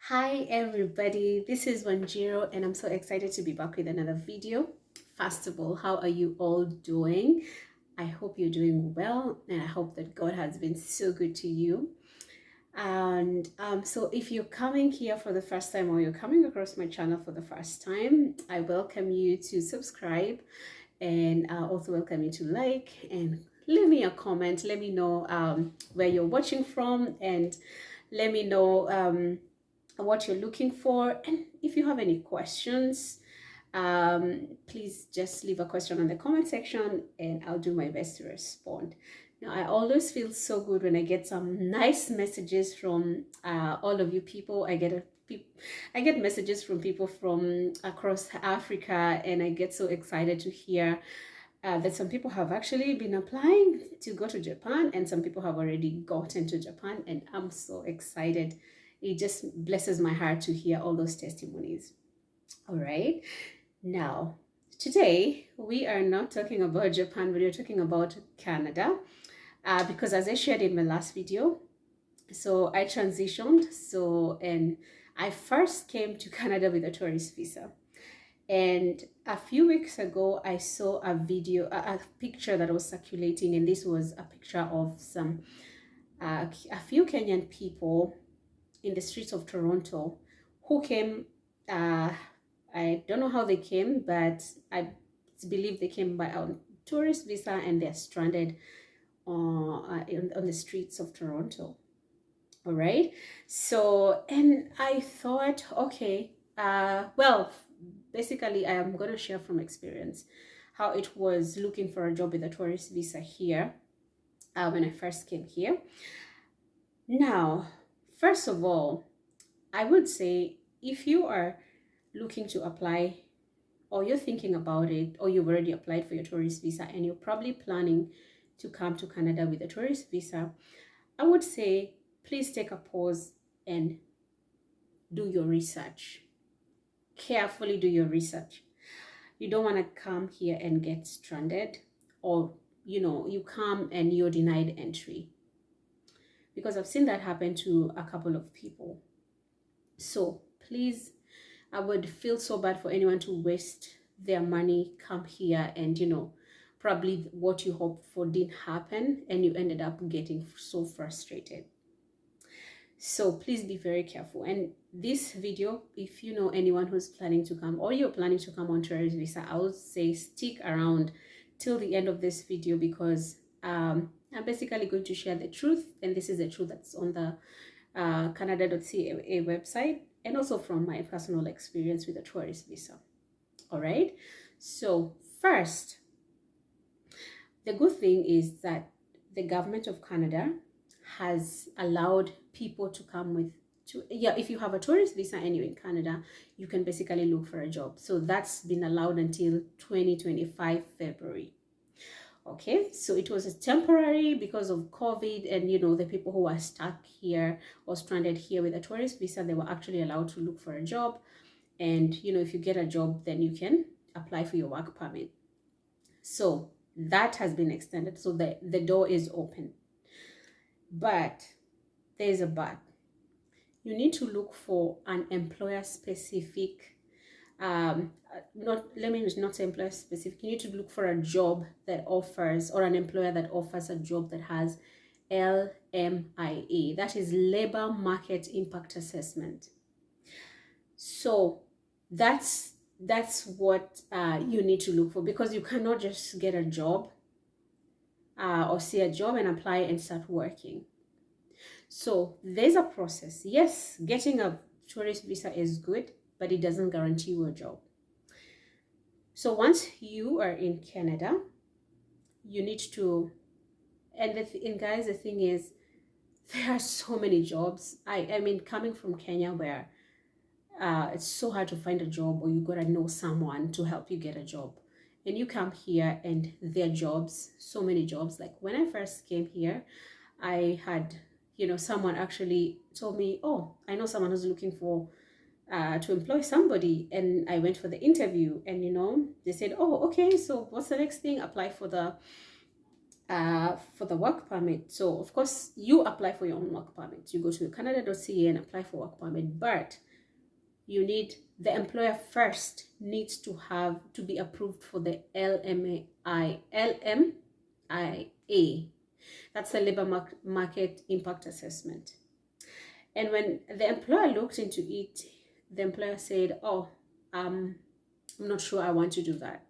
Hi everybody, this is Wanjiro and I'm so excited to be back with another video. First of all, how are you all doing? I hope you're doing well and I hope that God has been so good to you. And so if you're coming here for the first time or you're coming across my channel for the first time, I welcome you to subscribe and I also welcome you to like and leave me a comment. Let me know where you're watching from and let me know what you're looking for, and if you have any questions, please just leave a question on the comment section and I'll do my best to respond. Now, I always feel so good when I get some nice messages from all of you people. I get messages from people from across Africa, and I get so excited to hear that some people have actually been applying to go to Japan, and some people have already gotten to Japan, and I'm so excited. It just blesses my heart to hear all those testimonies. All right. Now, today we are not talking about Japan, but we're talking about Canada. Because as I shared in my last video, so I transitioned. And I first came to Canada with a tourist visa. And a few weeks ago, I saw a picture that was circulating, and this was a picture of a few Kenyan people in the streets of Toronto who came. I don't know how they came, but I believe they came by a tourist visa, and they're stranded on the streets of Toronto. All right. So, and I thought, okay, well, basically, I am going to share from experience how it was looking for a job with a tourist visa here when I first came here. Now, first of all, I would say if you are looking to apply or you're thinking about it or you've already applied for your tourist visa and you're probably planning to come to Canada with a tourist visa, I would say please take a pause and do your research. Carefully do your research. You don't want to come here and get stranded, or you come and you're denied entry, because I've seen that happen to a couple of people. So please, I would feel so bad for anyone to waste their money, come here, and probably what you hoped for didn't happen and you ended up getting so frustrated. So please be very careful. And this video, if you know anyone who's planning to come or you're planning to come on tourist visa, I would say stick around till the end of this video, because I'm basically going to share the truth, and this is the truth that's on the canada.ca website, and also from my personal experience with a tourist visa. All right. So first, the good thing is that the government of Canada has allowed people to come if you have a tourist visa and you're in Canada, you can basically look for a job. So that's been allowed until 2025 February. Okay, so it was a temporary because of COVID, and the people who were stuck here or stranded here with a tourist visa, they were actually allowed to look for a job. And if you get a job, then you can apply for your work permit. So that has been extended, so the door is open. But there's a but. You need to look for an employer specific, not say employer specific, you need to look for a job that offers, or an employer that offers a job that has LMIA, that is Labor Market Impact Assessment. So that's what you need to look for, because you cannot just get a job or see a job and apply and start working. So there's a process. Yes, getting a tourist visa is good, but it doesn't guarantee you a job. So once you are in Canada, you need to, and guys, the thing is, there are so many jobs. I mean, coming from Kenya, where it's so hard to find a job, or you gotta know someone to help you get a job. And you come here and there are jobs, so many jobs. Like when I first came here, I had, someone actually told me, oh, I know someone who's looking for to employ somebody. And I went for the interview, and they said, oh, okay, so what's the next thing? Apply for the for the work permit. So of course you apply for your own work permit. You go to canada.ca and apply for work permit, but you need, the employer first needs to be approved for the LMIA. That's the labor market impact assessment. And when the employer looked into it, the employer said, oh, I'm not sure I want to do that.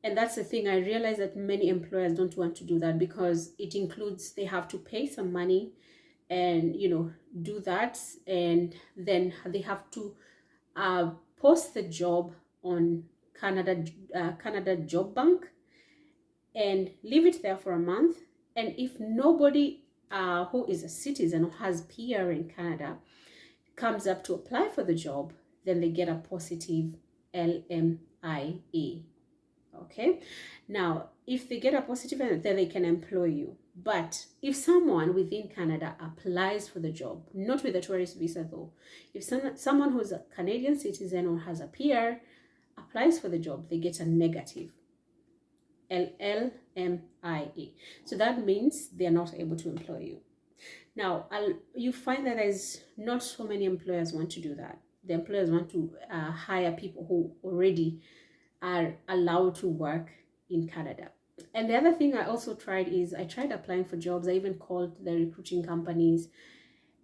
And that's the thing, I realize that many employers don't want to do that because it includes, they have to pay some money and, you know, do that. And then they have to post the job on Canada Job Bank and leave it there for a month. And if nobody who is a citizen or has PR in Canada comes up to apply for the job, then they get a positive LMIA. Okay, now if they get a positive, then they can employ you. But if someone within Canada applies for the job, not with a tourist visa though, if someone who's a Canadian citizen or has a PR applies for the job, they get a negative LMIA. So that means they're not able to employ you. Now, you find that there's not so many employers want to do that. The employers want to hire people who already are allowed to work in Canada. And the other thing I also tried is I tried applying for jobs. I even called the recruiting companies,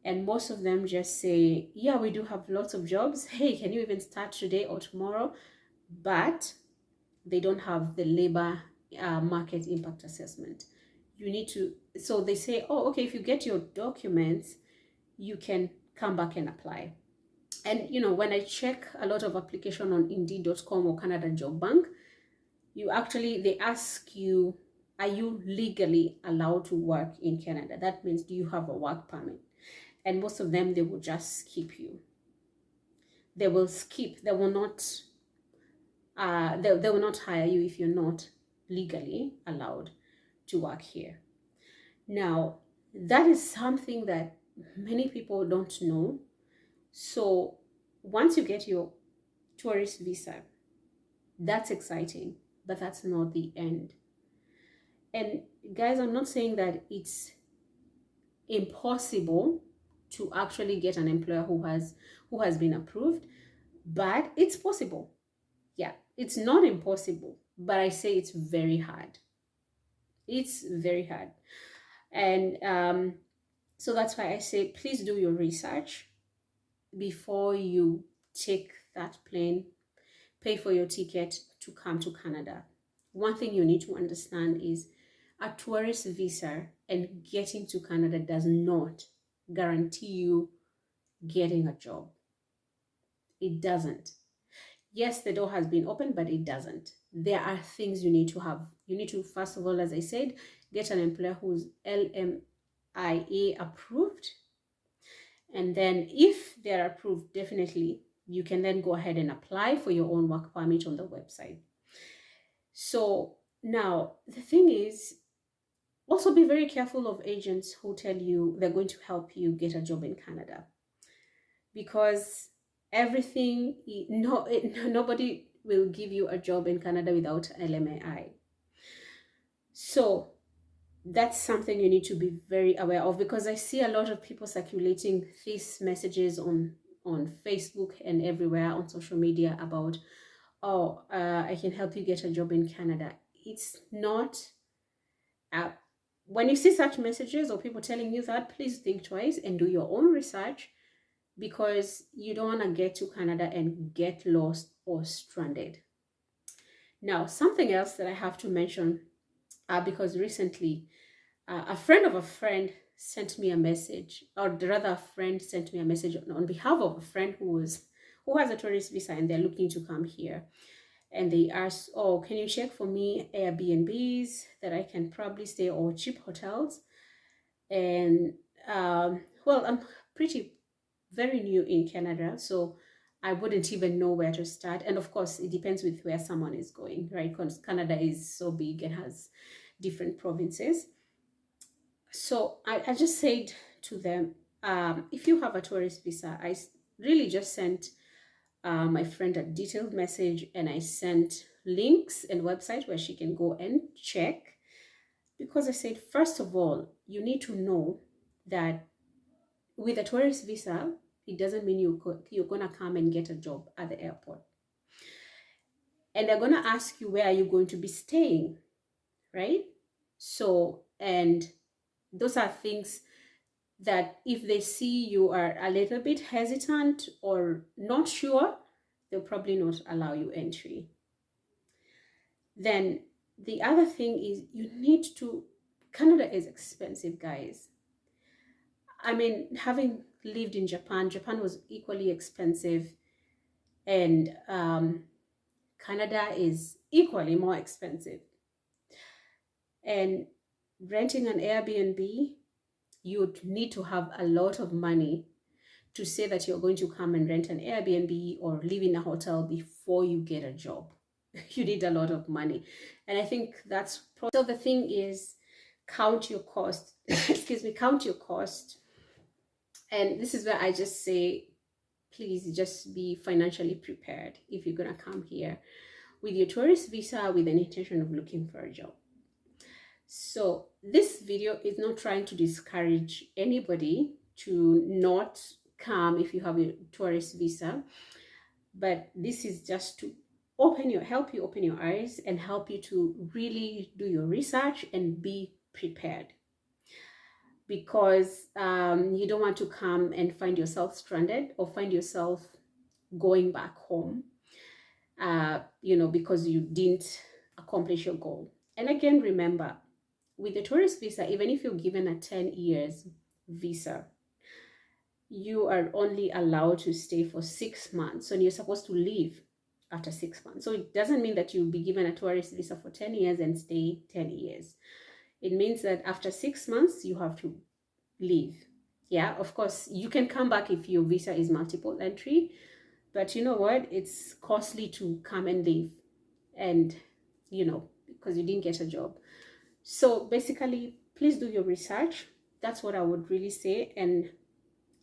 and most of them just say, yeah, we do have lots of jobs. Hey, can you even start today or tomorrow? But they don't have the labor market impact assessment. You need to, so they say, oh, okay, if you get your documents, you can come back and apply. And you know, when I check a lot of application on Indeed.com or Canada Job Bank, they ask you, are you legally allowed to work in Canada? That means, do you have a work permit? And most of them, they will just skip you. They will not hire you if you're not legally allowed to work here. Now, that is something that many people don't know. So once you get your tourist visa, that's exciting, but that's not the end. And guys, I'm not saying that it's impossible to actually get an employer who has been approved, but it's possible. Yeah, it's not impossible, but I say it's very hard. It's very hard. And so that's why I say, please do your research before you take that plane, pay for your ticket to come to Canada. One thing you need to understand is a tourist visa and getting to Canada does not guarantee you getting a job. It doesn't. Yes, the door has been opened, but it doesn't. There are things you need to have. You need to, first of all, as I said, get an employer who's LMIA approved. And then if they're approved, definitely you can then go ahead and apply for your own work permit on the website. So now the thing is, also be very careful of agents who tell you they're going to help you get a job in Canada, because nobody will give you a job in Canada without LMIA. So that's something you need to be very aware of, because I see a lot of people circulating these messages on Facebook and everywhere on social media about, oh, I can help you get a job in Canada. It's not. When you see such messages or people telling you that, please think twice and do your own research, because you don't want to get to Canada and get lost or stranded. Now, something else that I have to mention, because recently a friend of a friend sent me a message, or rather a friend sent me a message on behalf of a friend who has a tourist visa and they're looking to come here. And they asked, oh, can you check for me Airbnbs that I can probably stay, or cheap hotels? And well, I'm very new in Canada, so I wouldn't even know where to start. And of course, it depends with where someone is going, right? Because Canada is so big and has different provinces. So I just said to them, if you have a tourist visa, I really just sent my friend a detailed message, and I sent links and website where she can go and check. Because I said, first of all, you need to know that with a tourist visa, it doesn't mean you're going to come and get a job at the airport. And they're going to ask you, where are you going to be staying, right? So, and those are things that if they see you are a little bit hesitant or not sure, they'll probably not allow you entry. Then the other thing is you need to, Canada is expensive, guys. I mean, having lived in Japan, Japan was equally expensive, and Canada is equally more expensive. And renting an Airbnb, you'd need to have a lot of money to say that you're going to come and rent an Airbnb or live in a hotel before you get a job. You need a lot of money. And I think that's so. The thing is, count your cost. Excuse me, count your cost. And this is where I just say, please just be financially prepared if you're gonna come here with your tourist visa with an intention of looking for a job. So this video is not trying to discourage anybody to not come if you have a tourist visa, but this is just to help you open your eyes and help you to really do your research and be prepared, because you don't want to come and find yourself stranded or find yourself going back home, because you didn't accomplish your goal. And again, remember, with the tourist visa, even if you're given a 10 years visa, you are only allowed to stay for 6 months, and you're supposed to leave after 6 months. So it doesn't mean that you'll be given a tourist visa for 10 years and stay 10 years. It means that after 6 months, you have to leave. Yeah, of course, you can come back if your visa is multiple entry, but you know what? It's costly to come and leave, and because you didn't get a job. So basically, please do your research. That's what I would really say. And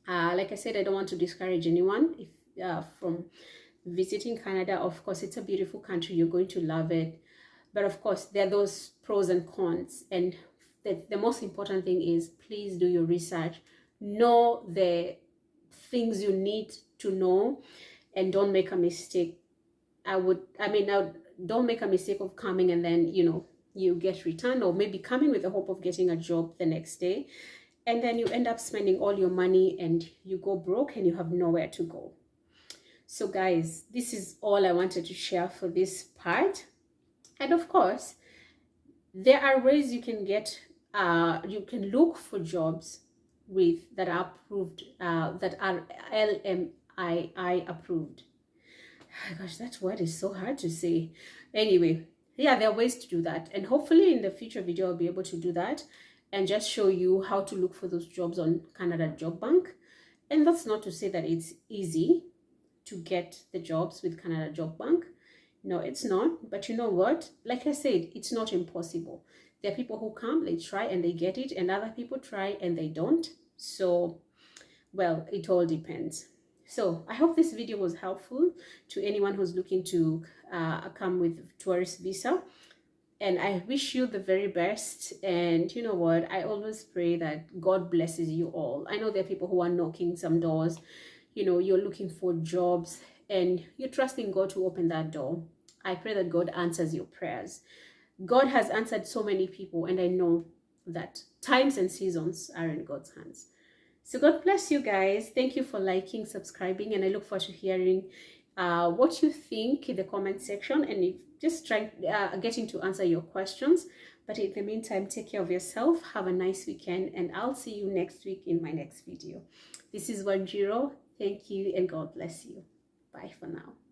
like I said, I don't want to discourage anyone from visiting Canada. Of course, it's a beautiful country. You're going to love it. But of course, there are those pros and cons. And the most important thing is, please do your research. Know the things you need to know, and don't make a mistake. Don't make a mistake of coming and then, you get returned, or maybe coming with the hope of getting a job the next day, and then you end up spending all your money and you go broke and you have nowhere to go. So guys, this is all I wanted to share for this part. And of course, there are ways you can get you can look for jobs that are approved, that are LMII approved. Gosh, that word is so hard to say. Anyway, yeah, there are ways to do that, and hopefully in the future video I'll be able to do that and just show you how to look for those jobs on Canada Job Bank. And that's not to say that it's easy to get the jobs with Canada Job Bank. No, it's not. But you know what? Like I said, it's not impossible. There are people who come, they try and they get it, and other people try and they don't. So, well, it all depends. So I hope this video was helpful to anyone who's looking to come with tourist visa. And I wish you the very best. And you know what? I always pray that God blesses you all. I know there are people who are knocking some doors. You're looking for jobs and you're trusting God to open that door. I pray that God answers your prayers. God has answered so many people, and I know that times and seasons are in God's hands. So God bless you guys. Thank you for liking, subscribing, and I look forward to hearing what you think in the comment section, and if just trying getting to answer your questions. But in the meantime, take care of yourself. Have a nice weekend, and I'll see you next week in my next video. This is Wanjiro. Thank you, and God bless you. Bye for now.